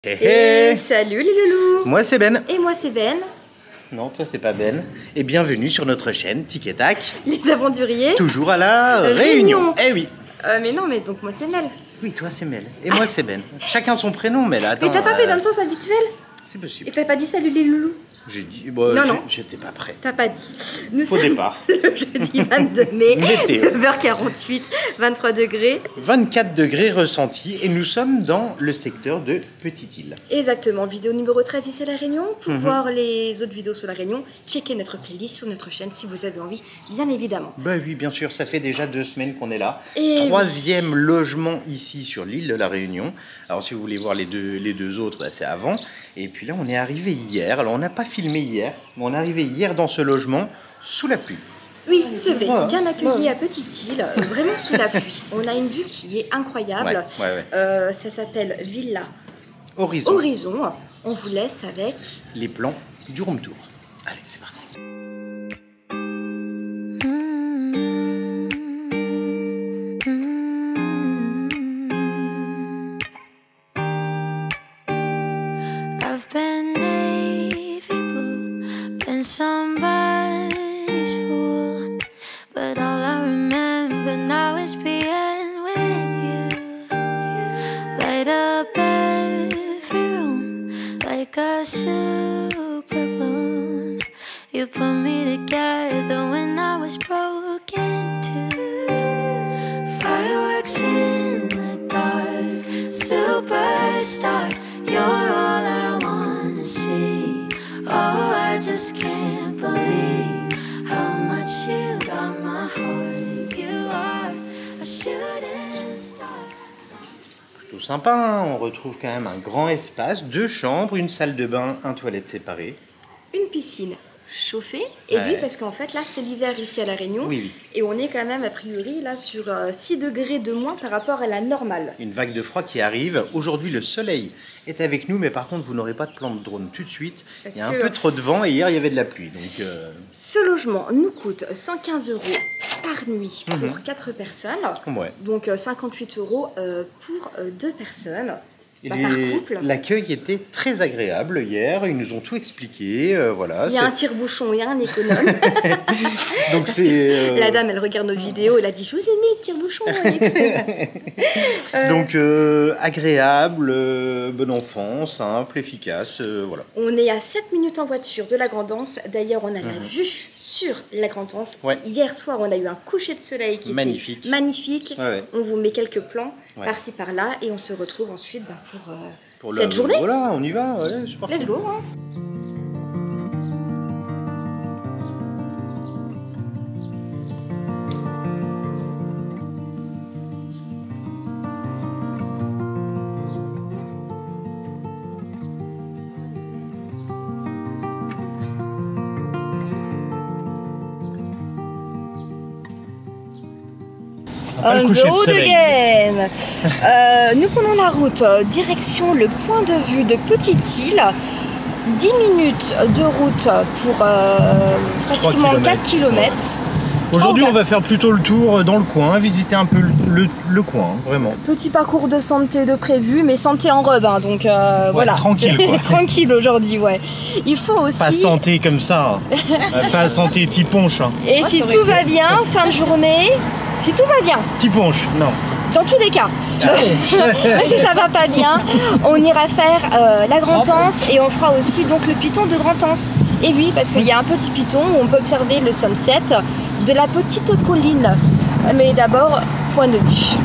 Et salut les loulous. Moi c'est Ben. Et moi c'est Ben. Non, toi c'est pas Ben. Et bienvenue sur notre chaîne Tic et Tac. Les aventuriers. Toujours à la Réunion. Eh oui. Mais non, mais donc moi c'est Mel. Oui, toi c'est Mel. Et moi c'est Ben. Chacun son prénom, mais là, attends. Mais t'as pas fait dans le sens habituel? C'est possible. Et t'as pas dit salut les loulous? J'ai dit, non, j'étais pas prêt. T'as pas dit. Nous Au sommes départ. le jeudi 22 mai, Météo. 9h48, 23 degrés. 24 degrés ressentis et nous sommes dans le secteur de Petite-Île. Exactement, vidéo numéro 13 ici à La Réunion. Pour voir les autres vidéos sur La Réunion, checkez notre playlist sur notre chaîne si vous avez envie, bien évidemment. Bah oui, bien sûr, ça fait déjà 2 semaines qu'on est là. Et Troisième logement ici sur l'île de La Réunion. Alors si vous voulez voir les deux autres, bah, c'est avant. Et puis là, on est arrivé hier. Alors on n'a pas filmé hier, mais on est arrivé hier dans ce logement sous la pluie. Oui, c'est vrai, Voilà. bien accueilli à Petite-Île, vraiment sous la pluie. On a une vue qui est incroyable. Ouais. Ça s'appelle Villa Horizon. Horizon. On vous laisse avec... Les plans du room tour. Allez, c'est parti. I've been navy blue, been somebody's fool, but all I remember now is being with you. Light up every room like a super bloom. You put me together when I was broken too. Fireworks in the dark, superstar. You're all I wanna see. Oh, I just can't believe how much you got my heart. You are a shooting star. Plutôt sympa, hein. On retrouve quand même un grand espace, 2 chambres, une salle de bain, un toilette séparée. Une piscine chauffée. Et Ouais. oui, parce qu'en fait, là, c'est l'hiver ici à La Réunion. Oui. Et on est quand même, a priori, là, sur 6 degrés de moins par rapport à la normale. Une vague de froid qui arrive. Aujourd'hui, le soleil est avec nous, mais par contre, vous n'aurez pas de plan de drone tout de suite. Parce Il y a un que- peu trop de vent et hier, il y avait de la pluie. Donc, Ce logement nous coûte 115 € par nuit pour 4 personnes. ouais. Donc 58 € pour 2 personnes. Et Par couple. l'accueil était très agréable hier. Ils nous ont tout expliqué. Voilà. Il y a un tire-bouchon, il y a un économe. Donc c'est. La dame, elle regarde nos vidéos, elle a dit « Je vous ai mis le tire-bouchon, un économe. Donc agréable, bon enfant, simple, efficace, voilà. On est à 7 minutes en voiture de la Grande-Anse. D'ailleurs, on a la vue sur la Grande-Anse. Ouais. Hier soir, on a eu un coucher de soleil qui Magnifique. était magnifique. Ouais. On vous met quelques plans Ouais. par-ci par-là et on se retrouve ensuite pour Pour cette journée. Voilà, on y va, ouais, c'est parti. Let's go, hein. Pas le On coucher the de road soleil. again. Nous prenons la route direction le point de vue de Petite-Île. 10 minutes de route pour pratiquement 4 km. Aujourd'hui, Oh, on va faire plutôt le tour dans le coin, visiter un peu le coin, vraiment. Petit parcours de santé de prévu, mais santé en robe, hein, donc voilà. tranquille, C'est quoi. tranquille aujourd'hui, ouais. Il faut aussi... Pas santé comme ça, pas santé tiponche. Hein. Et si tout va bien, fin de journée, si tout va bien, Tiponche, non. dans tous les cas, même si ça va pas bien, on ira faire la Grande-Anse et on fera aussi donc le piton de Grande-Anse. Et oui, parce qu'il y a un petit piton où on peut observer le sunset de la petite colline. Mais d'abord, point de vue.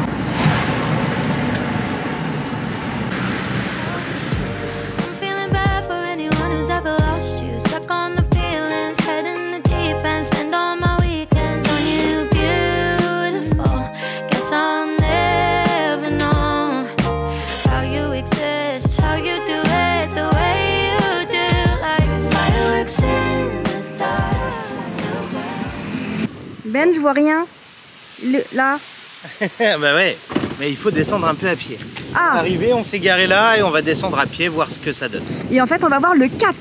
I'm feeling bad for anyone who's ever lost you. Stuck on the feelings, head in the deep end. Spend all my weekends on you, beautiful. Guess I'll never know how you exist, how you do it the way you do. Like fireworks in the dark. Ben, je vois rien. Là. Bah ouais, mais il faut descendre un peu à pied. Ah, Arrivé, on s'est garé là et on va descendre à pied, voir ce que ça donne. et en fait, on va voir le cap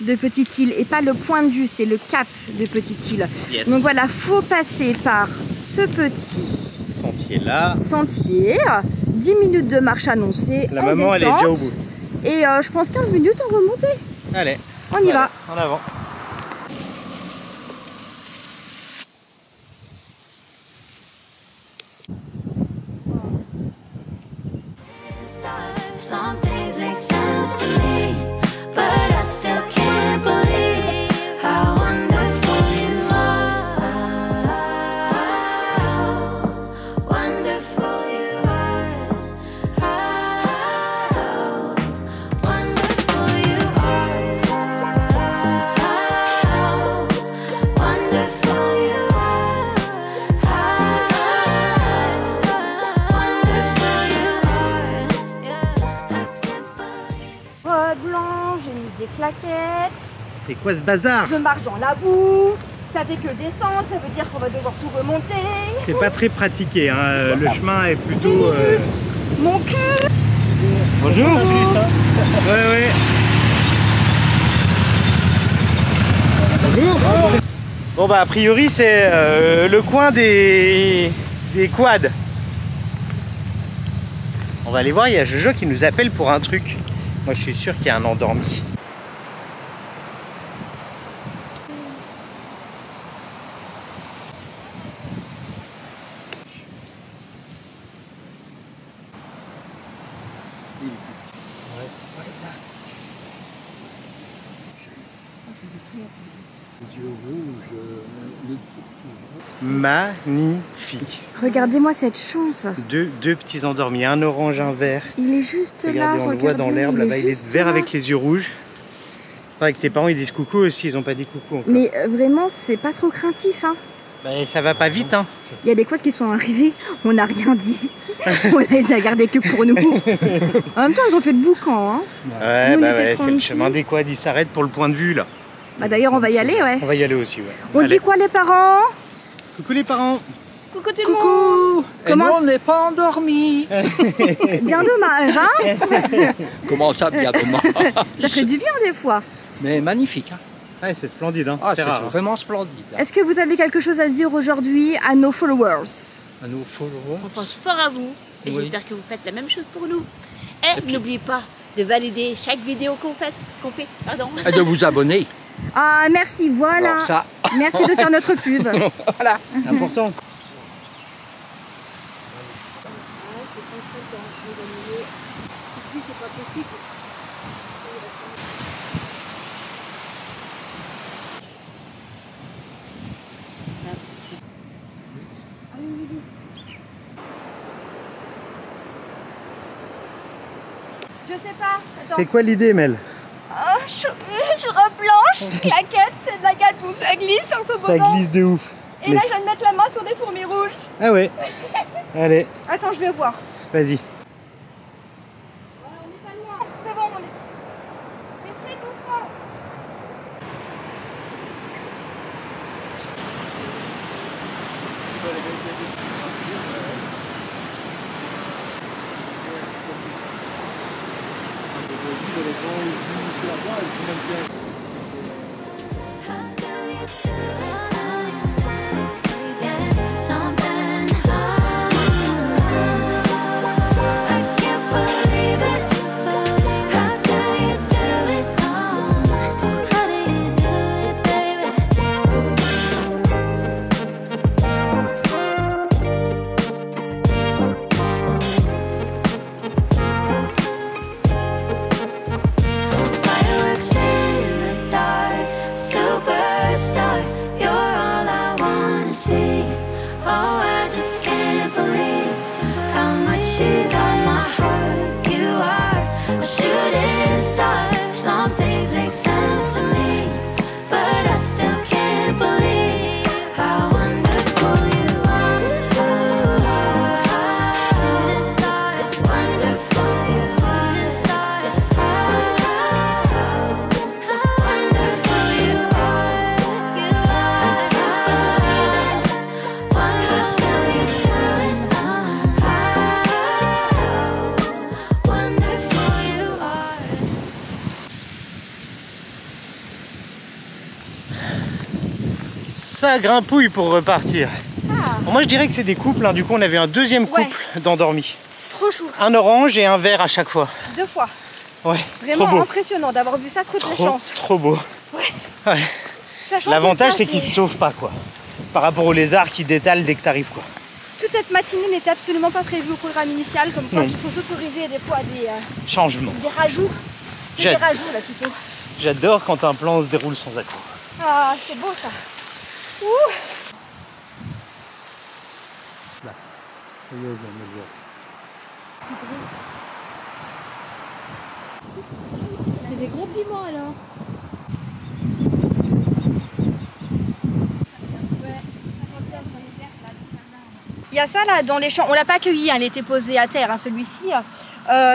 de Petite-Île et pas le point de vue, c'est le cap de Petite-Île. Yes. Donc voilà, faut passer par ce petit Sentier là. sentier, 10 minutes de marche annoncée La en maman, elle est descente. déjà au bout. Et je pense 15 minutes, on va monter. Allez. On y va. En avant. Some things make sense to me, but I still can't believe how wonderful you are. Wonderful you are. Wonderful you are. Wonderful you are. Blanc, j'ai mis des claquettes. C'est quoi ce bazar? Je marche dans la boue. Ça fait que descendre, ça veut dire qu'on va devoir tout remonter. C'est pas très pratiqué, hein. Le chemin est plutôt... Mon cul. Bonjour. Ouais. Bonjour. Bon bah a priori c'est le coin des quads. On va aller voir, il y a Jojo qui nous appelle pour un truc. Moi je suis sûr qu'il y a un endormi. Magnifique. Regardez-moi cette chance. Deux petits endormis, un orange, un vert. Il est juste là, Regardez, on le voit dans l'herbe là-bas, il est vert avec les yeux rouges. Avec tes parents ils disent coucou aussi, ils ont pas dit coucou encore. Mais vraiment c'est pas trop craintif hein. Bah, ça va pas vite hein. Il y a des quads qui sont arrivés, on n'a rien dit. On les a gardés que pour nous. En même temps ils ont fait le boucan hein. Ouais, nous, bah on était c'est le chemin des quads, il s'arrête pour le point de vue là. Bah d'ailleurs on va y aller ouais. On va y aller aussi ouais. On dit quoi les parents? Coucou les parents. Coucou tout le monde. Comment on n'est pas endormi? Bien dommage hein. Comment ça bien dommage? Ça fait du bien des fois. Mais magnifique hein. Ouais c'est splendide hein. Ah, c'est rare. vraiment splendide. Hein. Est-ce que vous avez quelque chose à dire aujourd'hui à nos followers? À nos followers. On pense fort à vous et Oui. j'espère que vous faites la même chose pour nous. Et n'oubliez pas de valider chaque vidéo qu'on fait. Et de vous abonner. Ah merci voilà. Alors ça. Merci de faire notre pub. Voilà. Important. Je sais pas. Attends. C'est quoi l'idée Mel? Oh, je reblanche, claquette, c'est de la gâteau, ça glisse en toboggan. Ça glisse de ouf. Et là, je viens de mettre la main sur des fourmis rouges. Ah ouais. Allez, Attends, je vais voir. vas-y. Ouais, on n'est pas loin. C'est bon, on est. Mais très doucement. Something I can't believe it. How do you do it? How do you do it, baby? Fireworks in the dark, superstar. You're all I wanna see. Oh, I just can't believe how much you got my heart. You are a shooting star. Some things make sense to me, but I still can't believe how wonderful you are. Shooting star, wonderful you are. Wonderful you are. You are. Wonderful you do it. Wonderful you are. Ça grimpouille pour repartir. Bon, moi je dirais que c'est des couples, hein. Du coup on avait un deuxième couple Ouais. d'endormis. Trop chou. Un orange et un vert à chaque fois. 2 fois. Ouais, Vraiment trop beau. impressionnant d'avoir vu ça, trop de chance. Trop beau. Ouais. Ouais. Sachant L'avantage que ça, c'est qu'ils se sauvent pas quoi. Par rapport aux lézards qui détalent dès que t'arrives quoi. Toute cette matinée n'était absolument pas prévue au programme initial, comme quoi Non. il faut s'autoriser des fois Changement. des rajouts. C'est des rajouts là plutôt. J'adore quand un plan se déroule sans accroc. Ah, c'est beau ça. Ouh. C'est des gros piments alors. Il y a ça là dans les champs. On l'a pas accueilli, hein, il était posé à terre, hein, celui-ci.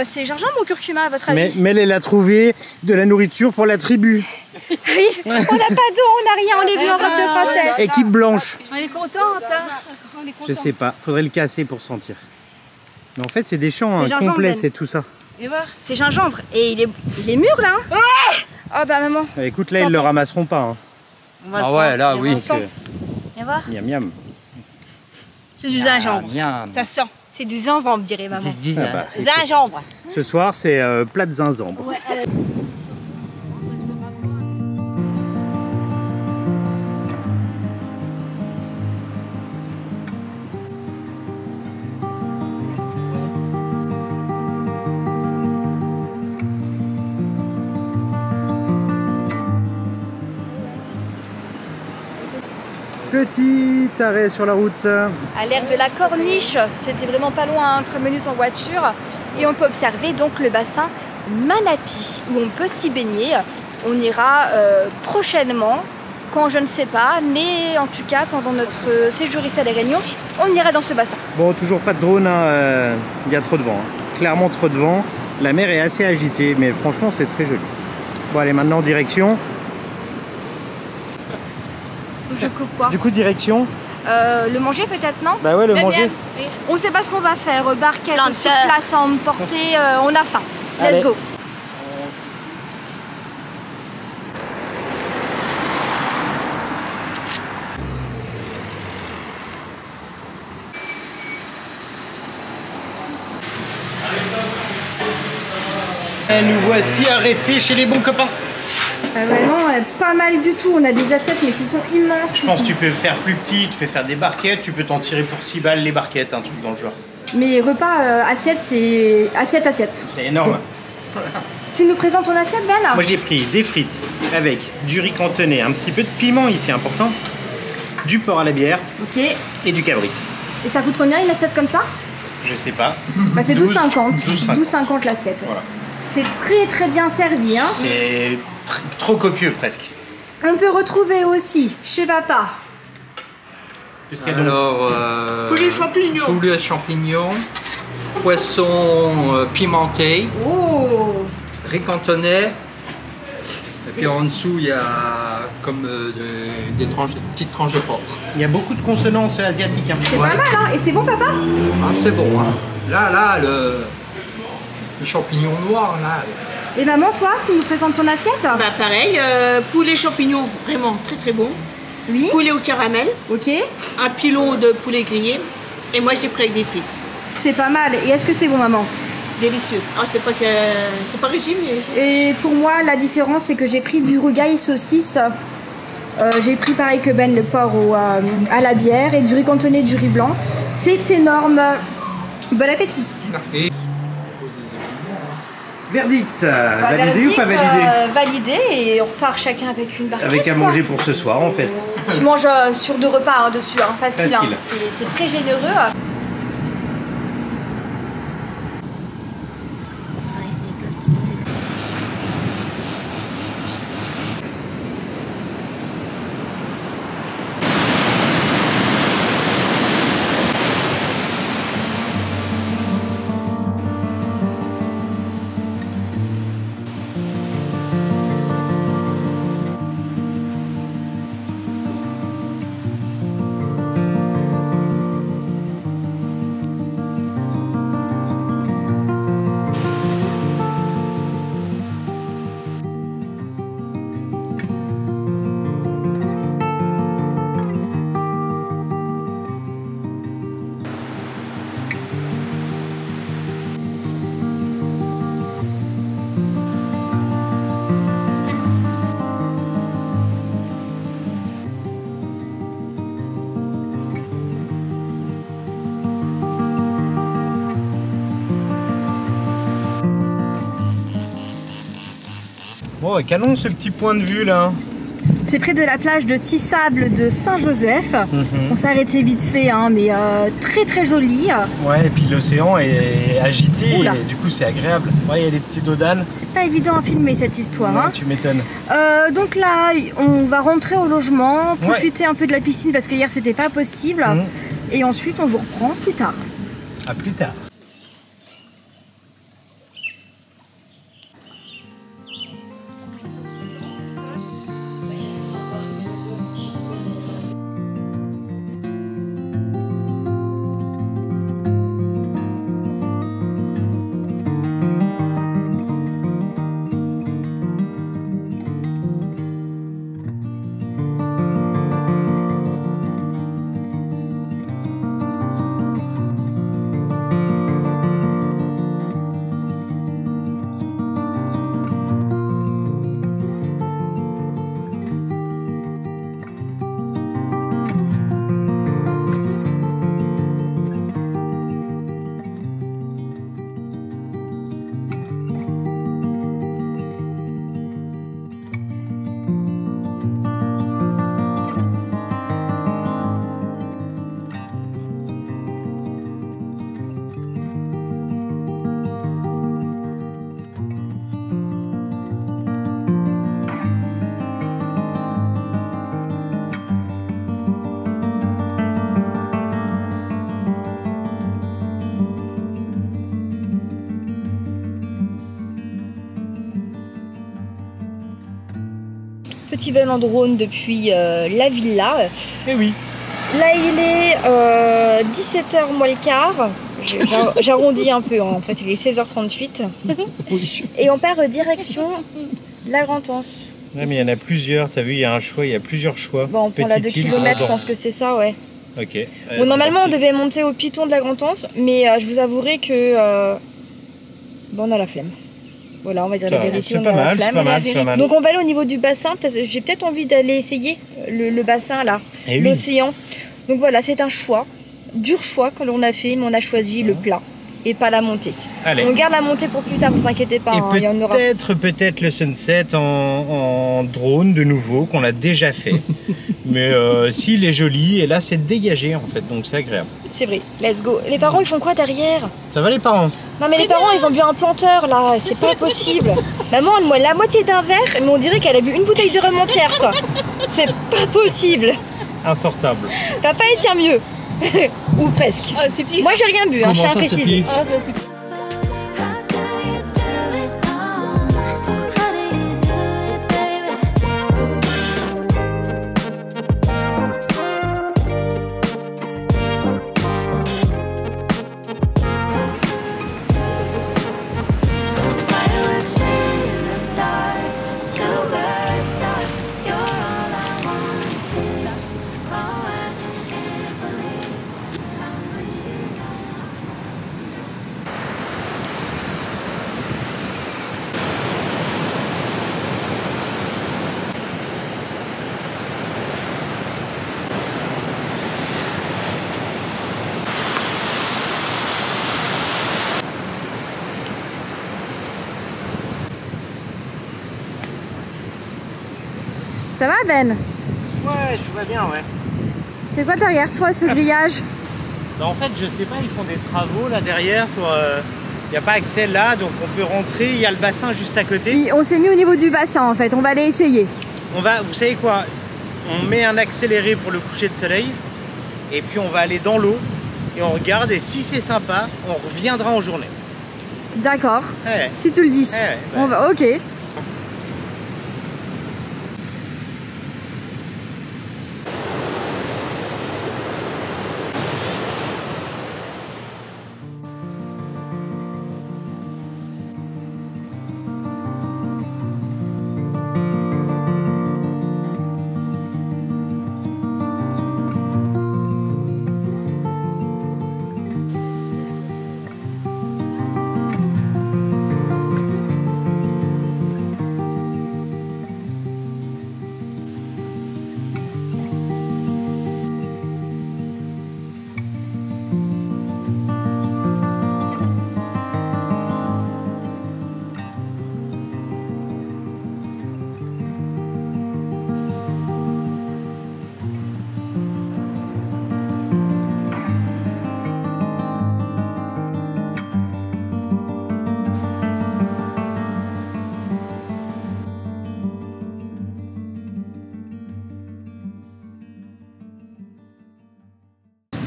C'est gingembre ou curcuma à votre avis? Mais elle a trouvé de la nourriture pour la tribu. Oui, on n'a pas d'eau, on n'a rien, on est venu en robe de princesse. Équipe blanche. On est contente, hein. On est contente. Je sais pas, faudrait le casser pour sentir. Mais en fait, c'est des champs C'est gingembre, complets, Ben. c'est tout ça. Et voir. C'est gingembre et il est mûr là. Hein. Oh bah maman. Écoute, là, ils le ramasseront pas. Hein. Ah ouais, là, oui. Donc, Et voir. miam miam. C'est du gingembre. Bien. Ça sent. C'est du gingembre, dirait maman. Ah bah, écoute, Gingembre. ce soir, c'est plat de gingembre. Petit arrêt sur la route. À l'air de la Corniche, c'était vraiment pas loin, 3 minutes en voiture. Et on peut observer donc le bassin Manapi, où on peut s'y baigner. On ira prochainement, quand je ne sais pas, mais en tout cas pendant notre séjour ici à La Réunion, on ira dans ce bassin. Bon, toujours pas de drone, hein, il y a trop de vent. Hein. Clairement trop de vent. La mer est assez agitée, mais franchement, c'est très joli. Bon, allez, maintenant, direction. Je coupe quoi? Du coup, direction. Le manger peut-être, non? Bah ouais, le manger. On sait pas ce qu'on va faire, barquette Planteur. sur place à emporter, on a faim. Allez. Let's go. Et nous voici arrêtés chez les bons copains. Vraiment, pas mal du tout. On a des assiettes mais qui sont immenses. Je pense que tu peux faire plus petit, tu peux faire des barquettes, tu peux t'en tirer pour 6 balles les barquettes, un truc dans le genre. Mais repas assiette, c'est assiette. C'est énorme. Tu nous présentes ton assiette, Ben? Moi j'ai pris des frites avec du riz cantonné, un petit peu de piment ici important, du porc à la bière Ok. et du cabri. Et ça coûte combien une assiette comme ça? Je sais pas. Bah, c'est 12,50. 12,50. 12,50 l'assiette. Voilà. C'est très très bien servi. Hein. C'est trop copieux presque. On peut retrouver aussi chez papa Qu'est-ce qu'il y a d'autre? Alors, Poulet champignon. poulet champignon, poisson pimenté, Oh, riz cantonais. Et puis en dessous, il y a comme des petites tranches de porc. Il y a beaucoup de consonances asiatiques. Hein. c'est pas mal, hein. Et c'est bon, papa? Ah, c'est bon. Hein. Là, le champignon noir, là. Et maman, toi, tu nous présentes ton assiette? Bah pareil, poulet champignon, vraiment très très bon. Oui. Poulet au caramel, Ok. un pilon de poulet grillé. Et moi je l'ai pris avec des frites. C'est pas mal. Et est-ce que c'est bon, maman? Délicieux. Ah c'est pas régime mais... Et pour moi, la différence, c'est que j'ai pris du rougail saucisse. J'ai pris pareil que Ben, le porc à la bière et du riz cantonné, du riz blanc. C'est énorme. Bon appétit. Et Verdict. Bah, Validé ou pas verdict, validé? Validé et on repart chacun avec une barquette. Avec à quoi. manger pour ce soir, en fait. Tu manges sur 2 repas dessus, hein, facile. Facile. Hein. C'est très généreux. Bon, canon ce petit point de vue là. C'est près de la plage de Tissable de Saint-Joseph. On s'est arrêté vite fait, hein, mais très très joli. Ouais, et puis l'océan est agité, Oula. et du coup c'est agréable. Ouais, il y a des petits dodanes. C'est pas évident à filmer cette histoire. Ouais, Hein. tu m'étonnes. Donc là, on va rentrer au logement, profiter un peu de la piscine parce que hier c'était pas possible. Et ensuite on vous reprend plus tard. À plus tard. Petit vol en drone depuis la villa. Eh oui. Là il est 17h moins le quart. J'arrondis un peu, hein. En fait il est 16h38. Et on part direction la Grand-Anse. Ouais, mais il y en a plusieurs, t'as vu, il y a un choix, il y a plusieurs choix. Bon, on prend la 2 Petite île, km, je Grand-Anse. pense que c'est ça, ouais. Ok. Bon, normalement on devait monter au piton de la Grand-Anse, mais je vous avouerai que bon, on a la flemme. Voilà, on va dire la vérité, C'est on pas a la mal, c'est flemme. pas mal, c'est pas mal. Donc on va aller au niveau du bassin, j'ai peut-être envie d'aller essayer le bassin là, Eh oui. l'océan. Donc voilà, c'est un choix, dur choix que l'on a fait, mais on a choisi le plat et pas la montée. Allez. On garde la montée pour plus tard, vous inquiétez pas, hein, il y en aura. Et peut-être le sunset en drone de nouveau, qu'on a déjà fait. Mais s'il est joli, et là c'est dégagé en fait, donc c'est agréable. C'est vrai, let's go. Les parents ils font quoi derrière? Ça va les parents? Non mais les parents ils ont bu un planteur là, c'est pas possible. Maman elle boit la moitié d'un verre, mais on dirait qu'elle a bu une bouteille de rhum entière quoi. C'est pas possible. Insortable. Papa il tient mieux. Ou presque. Ah, c'est pire. Moi j'ai rien bu, hein, je tiens à ça, c'est préciser. pire? Ah, ça, c'est pire. How do you do it all? How do you do it, baby? Fireworks in the dark, superstar. You're all I wanna see. Oh, I just can't believe how much you know. Ça va Ben? Ouais, tout va bien, ouais. C'est quoi derrière toi ce grillage? Non, en fait, je sais pas, ils font des travaux là derrière pour. Il n'y a pas accès là, donc on peut rentrer. Il y a le bassin juste à côté. Oui, on s'est mis au niveau du bassin en fait, on va aller essayer. On va, vous savez quoi? On met un accéléré pour le coucher de soleil, et puis on va aller dans l'eau et on regarde. Et si c'est sympa, on reviendra en journée. D'accord, Ouais. si tu le dis. Ouais, bah. On va, ok.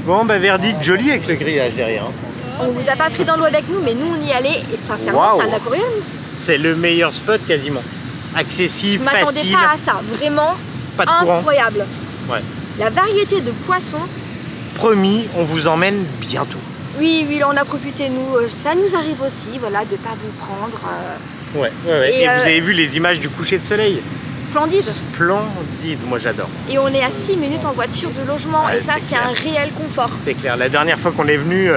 Bon, bah verdict joli avec le grillage derrière. Hein. On vous a pas pris dans l'eau avec nous, mais nous on y allait et sincèrement Waouh. c'est un aquarium. C'est le meilleur spot quasiment. Je Accessible, m'attendais facile, pas à ça, vraiment pas de courant. incroyable. Ouais. La variété de poissons. Promis, on vous emmène bientôt. Oui, oui, là on a profité nous. Ça nous arrive aussi, voilà, de pas vous prendre. Ouais. Et, Et, vous avez vu les images du coucher de soleil? Splendide. Splendide, moi j'adore. Et on est à 6 minutes en voiture de logement Ouais, et ça c'est c'est un réel confort. C'est clair, la dernière fois qu'on est venu,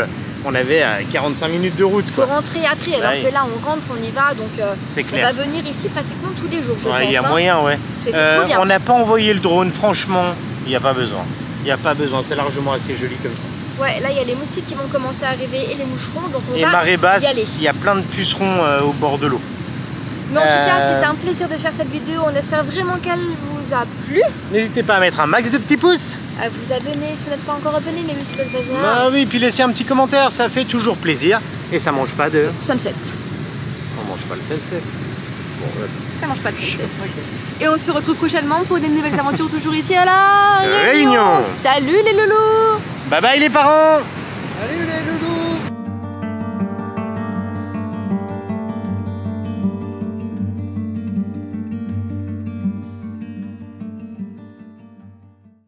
on avait 45 minutes de route. Faut Quoi. rentrer après, alors Ouais. que là on rentre, on y va, donc C'est on clair. va venir ici pratiquement tous les jours. Je Ouais, il y a pense, hein. moyen, ouais. C'est trop bien. On n'a pas envoyé le drone, franchement, il n'y a pas besoin. Il n'y a pas besoin, c'est largement assez joli comme ça. Ouais, là il y a les moustiques qui vont commencer à arriver et les moucherons, donc on Et va marée y basse, aller. il y a plein de pucerons au bord de l'eau. Mais en tout cas, c'était un plaisir de faire cette vidéo. On espère vraiment qu'elle vous a plu. N'hésitez pas à mettre un max de petits pouces. À vous abonner si vous n'êtes pas encore abonné, mais oui, c'est pas de bazar. Bah oui, puis laissez un petit commentaire, ça fait toujours plaisir. Et ça mange pas de... Sunset. On mange pas le sunset. Bon, Ça mange pas de sunset. Et on se retrouve prochainement pour des nouvelles aventures, toujours ici à la Réunion. Salut les loulous. Bye bye les parents. Allez les loulous.